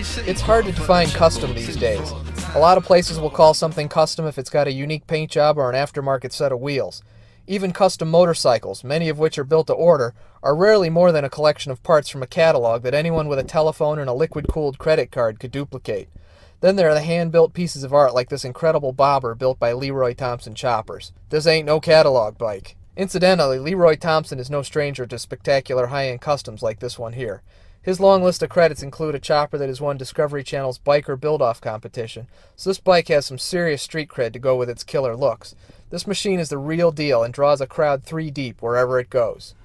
It's hard to define custom these days. A lot of places will call something custom if it's got a unique paint job or an aftermarket set of wheels. Even custom motorcycles, many of which are built to order, are rarely more than a collection of parts from a catalog that anyone with a telephone and a liquid-cooled credit card could duplicate. Then there are the hand-built pieces of art like this incredible bobber built by Leroy Thompson choppers. This ain't no catalog bike. Incidentally, Leroy Thompson is no stranger to spectacular high-end customs like this one here. His long list of credits include a chopper that has won Discovery Channel's Biker Build-Off competition, so this bike has some serious street cred to go with its killer looks. This machine is the real deal and draws a crowd 3 deep wherever it goes.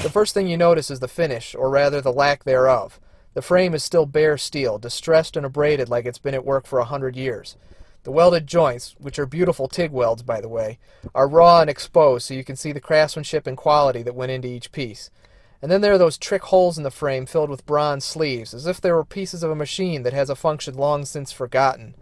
The first thing you notice is the finish, or rather the lack thereof. The frame is still bare steel, distressed and abraded like it's been at work for 100 years. The welded joints, which are beautiful TIG welds by the way, are raw and exposed so you can see the craftsmanship and quality that went into each piece. And then there are those trick holes in the frame filled with bronze sleeves, as if they were pieces of a machine that has a function long since forgotten.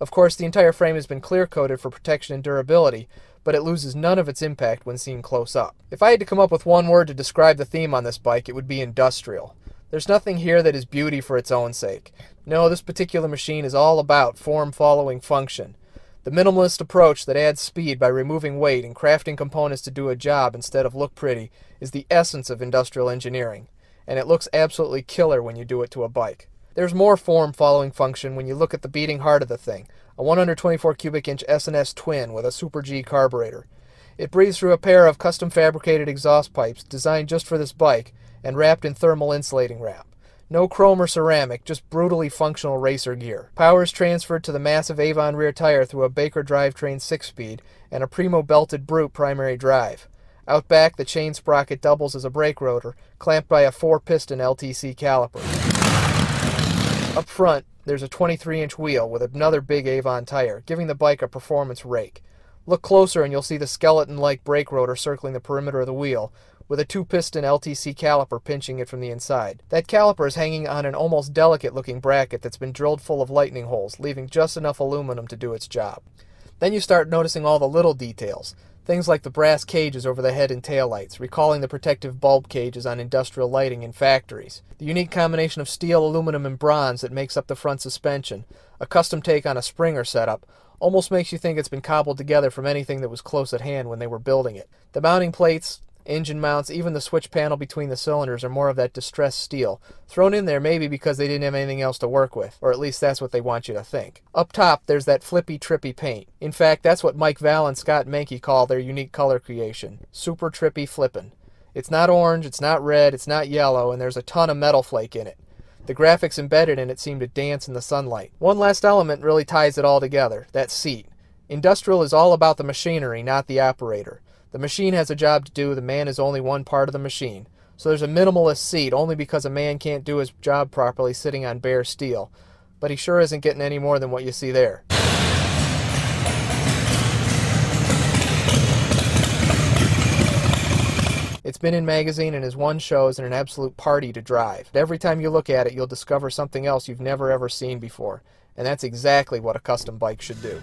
Of course, the entire frame has been clear-coated for protection and durability, but it loses none of its impact when seen close up. If I had to come up with one word to describe the theme on this bike, it would be industrial. There's nothing here that is beauty for its own sake. No, this particular machine is all about form following function. The minimalist approach that adds speed by removing weight and crafting components to do a job instead of look pretty is the essence of industrial engineering, and it looks absolutely killer when you do it to a bike. There's more form following function when you look at the beating heart of the thing, a 124 cubic inch S&S twin with a Super G carburetor. It breathes through a pair of custom fabricated exhaust pipes designed just for this bike and wrapped in thermal insulating wrap. No chrome or ceramic, just brutally functional racer gear. Power is transferred to the massive Avon rear tire through a Baker drivetrain 6-speed and a Primo belted Brute primary drive. Out back, the chain sprocket doubles as a brake rotor, clamped by a 4-piston LTC caliper. Up front, there's a 23-inch wheel with another big Avon tire, giving the bike a performance rake. Look closer and you'll see the skeleton-like brake rotor circling the perimeter of the wheel, with a 2-piston LTC caliper pinching it from the inside. That caliper is hanging on an almost delicate-looking bracket that's been drilled full of lightning holes, leaving just enough aluminum to do its job. Then you start noticing all the little details, things like the brass cages over the head and taillights, recalling the protective bulb cages on industrial lighting in factories, the unique combination of steel, aluminum, and bronze that makes up the front suspension, a custom take on a Springer setup, almost makes you think it's been cobbled together from anything that was close at hand when they were building it. The mounting plates, engine mounts, even the switch panel between the cylinders are more of that distressed steel, thrown in there maybe because they didn't have anything else to work with, or at least that's what they want you to think. Up top, there's that flippy, trippy paint. In fact, that's what Mike Val and Scott Menke call their unique color creation, super trippy flippin'. It's not orange, it's not red, it's not yellow, and there's a ton of metal flake in it. The graphics embedded in it seem to dance in the sunlight. One last element really ties it all together, that seat. Industrial is all about the machinery, not the operator. The machine has a job to do, the man is only one part of the machine. So there's a minimalist seat only because a man can't do his job properly sitting on bare steel. But he sure isn't getting any more than what you see there. It's been in magazine and has won shows and an absolute party to drive. Every time you look at it, you'll discover something else you've never ever seen before. And that's exactly what a custom bike should do.